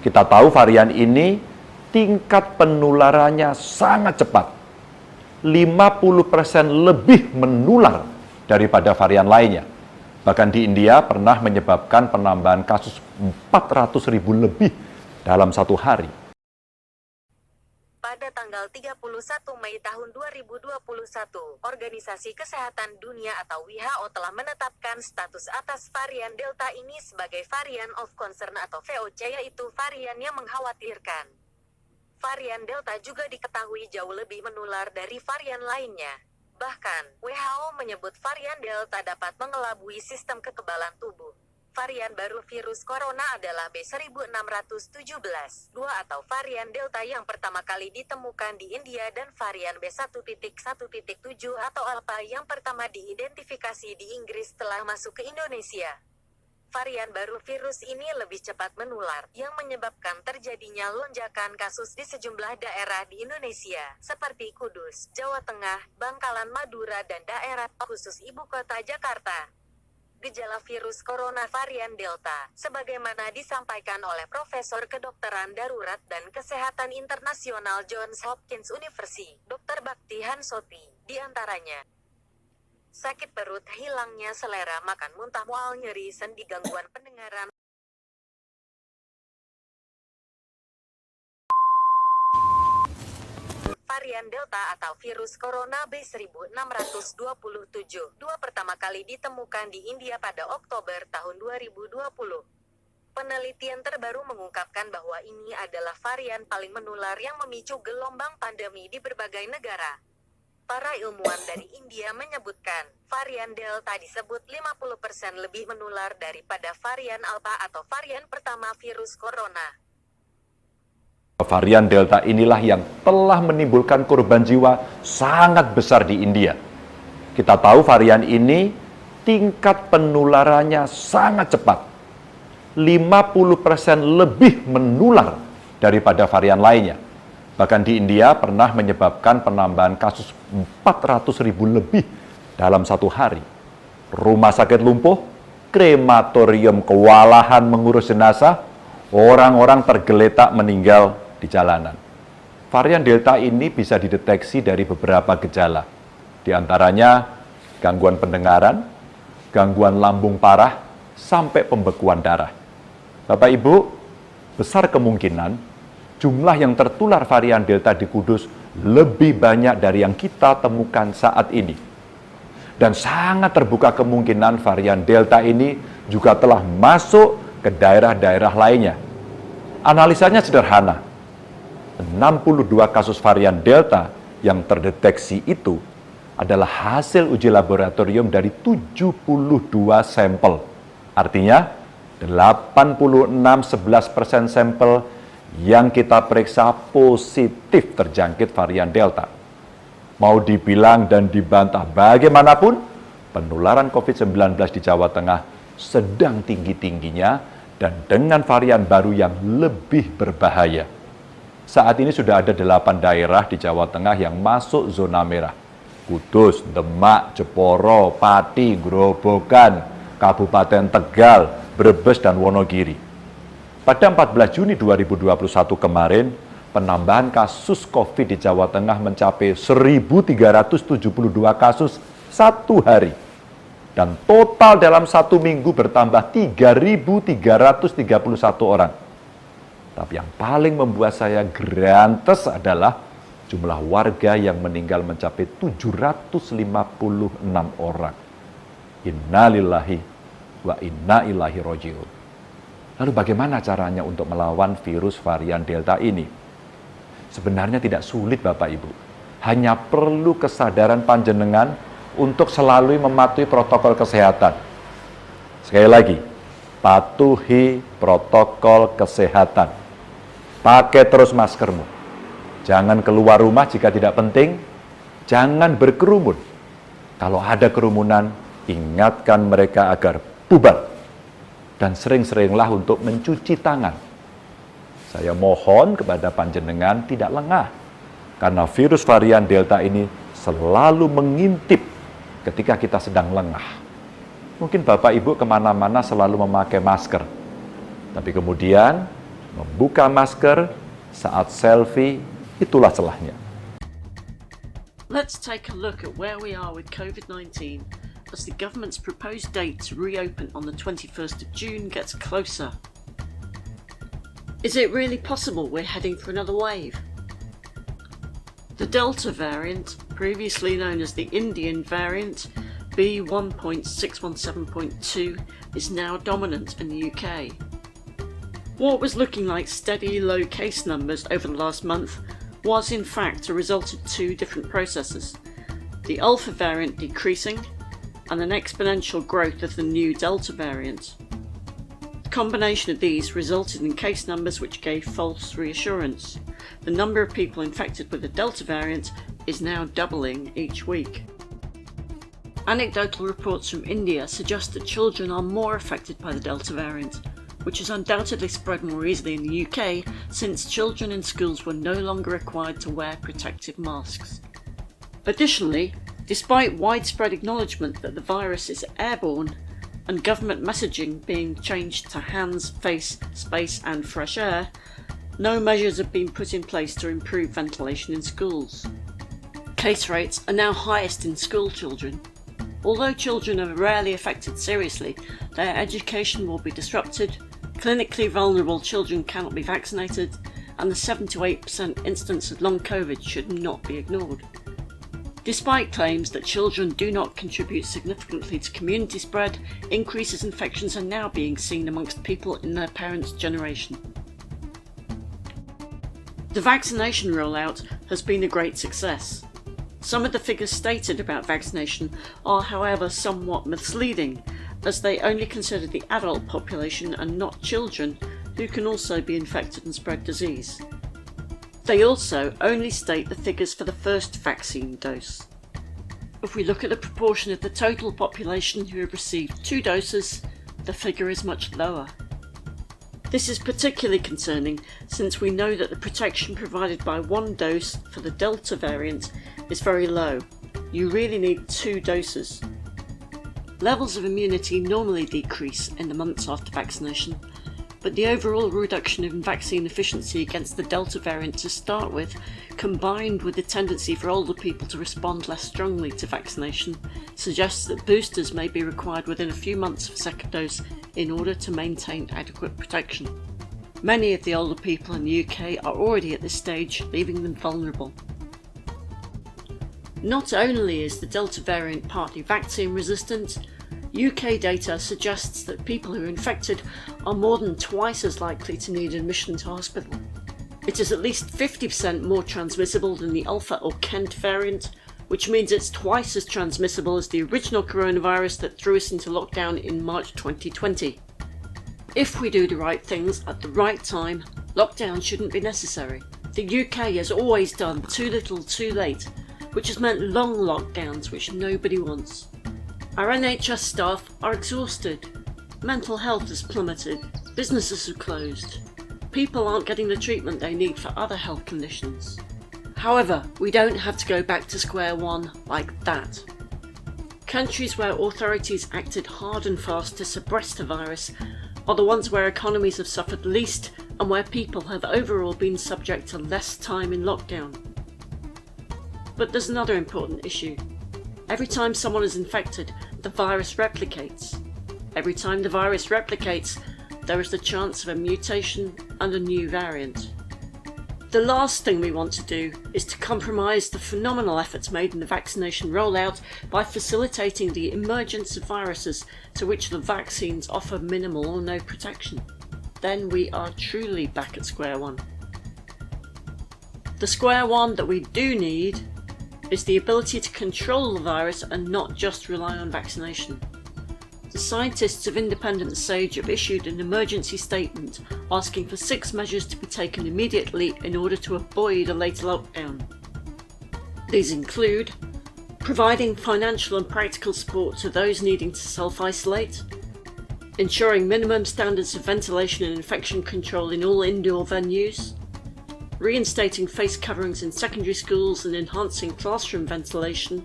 Kita tahu varian ini tingkat penularannya sangat cepat. 50% lebih menular daripada varian lainnya. Bahkan di India pernah menyebabkan penambahan kasus 400.000 lebih dalam satu hari. Pada tanggal 31 Mei tahun 2021, Organisasi Kesehatan Dunia atau WHO telah menetapkan status atas varian Delta ini sebagai varian of concern atau VOC, yaitu varian yang mengkhawatirkan. Varian Delta juga diketahui jauh lebih menular dari varian lainnya. Bahkan, WHO menyebut varian Delta dapat mengelabui sistem kekebalan tubuh. Varian baru virus corona adalah B1617-2 atau varian Delta yang pertama kali ditemukan di India dan varian B1.1.7 atau Alpha yang pertama diidentifikasi di Inggris telah masuk ke Indonesia. Varian baru virus ini lebih cepat menular, yang menyebabkan terjadinya lonjakan kasus di sejumlah daerah di Indonesia, seperti Kudus, Jawa Tengah, Bangkalan, Madura, dan daerah khusus ibu kota Jakarta. Gejala virus corona varian Delta, sebagaimana disampaikan oleh Profesor Kedokteran Darurat dan Kesehatan Internasional Johns Hopkins University, Dr. Bakti Hansoti, diantaranya sakit perut, hilangnya selera makan, muntah, mual, nyeri sendi, gangguan pendengaran. Varian Delta atau virus corona B1627-2 pertama kali ditemukan di India pada Oktober tahun 2020. Penelitian terbaru mengungkapkan bahwa ini adalah varian paling menular yang memicu gelombang pandemi di berbagai negara. Para ilmuwan dari India menyebutkan, varian Delta disebut 50% lebih menular daripada varian Alpha atau varian pertama virus corona. Varian Delta inilah yang telah menimbulkan korban jiwa sangat besar di India. Kita tahu varian ini tingkat penularannya sangat cepat. 50% lebih menular daripada varian lainnya. Bahkan di India pernah menyebabkan penambahan kasus 400.000 lebih dalam satu hari. Rumah sakit lumpuh, krematorium kewalahan mengurus jenazah, orang-orang tergeletak meninggal di jalanan. Varian Delta ini bisa dideteksi dari beberapa gejala. Di antaranya gangguan pendengaran, gangguan lambung parah, sampai pembekuan darah. Bapak Ibu, besar kemungkinan jumlah yang tertular varian Delta di Kudus lebih banyak dari yang kita temukan saat ini. Dan sangat terbuka kemungkinan varian Delta ini juga telah masuk ke daerah-daerah lainnya. Analisanya sederhana. 62 kasus varian Delta yang terdeteksi itu adalah hasil uji laboratorium dari 72 sampel. Artinya, 86,11% sampel yang kita periksa positif terjangkit varian Delta. Mau dibilang dan dibantah bagaimanapun, penularan COVID-19 di Jawa Tengah sedang tinggi-tingginya dan dengan varian baru yang lebih berbahaya. Saat ini sudah ada 8 daerah di Jawa Tengah yang masuk zona merah. Kudus, Demak, Jeporo, Pati, Grobogan, Kabupaten Tegal, Brebes, dan Wonogiri. Pada 14 Juni 2021 kemarin, penambahan kasus COVID di Jawa Tengah mencapai 1.372 kasus satu hari. Dan total dalam satu minggu bertambah 3.331 orang. Tapi yang paling membuat saya grantes adalah jumlah warga yang meninggal mencapai 756 orang. Innalillahi wa inna ilaihi raji'un. Lalu bagaimana caranya untuk melawan virus varian Delta ini? Sebenarnya tidak sulit Bapak Ibu. Hanya perlu kesadaran panjenengan untuk selalu mematuhi protokol kesehatan. Sekali lagi, patuhi protokol kesehatan. Pakai terus maskermu. Jangan keluar rumah jika tidak penting. Jangan berkerumun. Kalau ada kerumunan, ingatkan mereka agar bubar. Dan sering-seringlah untuk mencuci tangan. Saya mohon kepada panjenengan tidak lengah. Karena virus varian Delta ini selalu mengintip ketika kita sedang lengah. Mungkin Bapak Ibu kemana-mana selalu memakai masker. Tapi kemudian Membuka masker saat selfie, itulah celahnya. Let's take a look at where we are with COVID-19 as the government's proposed date to reopen on the 21st of June gets closer. Is it really possible we're heading for another wave? The Delta variant, previously known as the Indian variant, B1.617.2, is now dominant in the UK. What was looking like steady low case numbers over the last month was in fact a result of two different processes: the Alpha variant decreasing and an exponential growth of the new Delta variant. The combination of these resulted in case numbers which gave false reassurance. The number of people infected with the Delta variant is now doubling each week. Anecdotal reports from India suggest that children are more affected by the Delta variant, which has undoubtedly spread more easily in the UK since children in schools were no longer required to wear protective masks. Additionally, despite widespread acknowledgement that the virus is airborne and government messaging being changed to hands, face, space and fresh air, no measures have been put in place to improve ventilation in schools. Case rates are now highest in school children. Although children are rarely affected seriously, their education will be disrupted, clinically vulnerable children cannot be vaccinated, and the 7 to 8% incidence of long COVID should not be ignored. Despite claims that children do not contribute significantly to community spread, increases in infections are now being seen amongst people in their parents' generation. The vaccination rollout has been a great success. Some of the figures stated about vaccination are, however, somewhat misleading, as they only consider the adult population and not children, who can also be infected and spread disease. They also only state the figures for the first vaccine dose. If we look at the proportion of the total population who have received 2 doses, the figure is much lower. This is particularly concerning since we know that the protection provided by 1 dose for the Delta variant is very low. You really need 2 doses. Levels of immunity normally decrease in the months after vaccination, but the overall reduction in vaccine efficiency against the Delta variant to start with, combined with the tendency for older people to respond less strongly to vaccination, suggests that boosters may be required within a few months of a second dose in order to maintain adequate protection. Many of the older people in the UK are already at this stage, leaving them vulnerable. Not only is the Delta variant partly vaccine resistant, UK data suggests that people who are infected are more than twice as likely to need admission to hospital. It is at least 50% more transmissible than the Alpha or Kent variant, which means it's twice as transmissible as the original coronavirus that threw us into lockdown in March 2020. If we do the right things at the right time, lockdown shouldn't be necessary. The UK has always done too little too late, which has meant long lockdowns which nobody wants. Our NHS staff are exhausted, mental health has plummeted, businesses have closed, people aren't getting the treatment they need for other health conditions. However, we don't have to go back to square one like that. Countries where authorities acted hard and fast to suppress the virus are the ones where economies have suffered least and where people have overall been subject to less time in lockdown. But there's another important issue. Every time someone is infected, the virus replicates. Every time the virus replicates, there is the chance of a mutation and a new variant. The last thing we want to do is to compromise the phenomenal efforts made in the vaccination rollout by facilitating the emergence of viruses to which the vaccines offer minimal or no protection. Then we are truly back at square one. The square one that we do need is the ability to control the virus and not just rely on vaccination. The scientists of Independent Sage have issued an emergency statement asking for 6 measures to be taken immediately in order to avoid a later lockdown. These include providing financial and practical support to those needing to self-isolate, ensuring minimum standards of ventilation and infection control in all indoor venues, reinstating face coverings in secondary schools and enhancing classroom ventilation,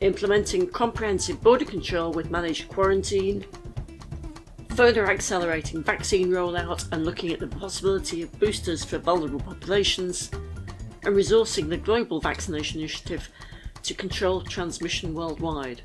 implementing comprehensive border control with managed quarantine, further accelerating vaccine rollout and looking at the possibility of boosters for vulnerable populations, and resourcing the global vaccination initiative to control transmission worldwide.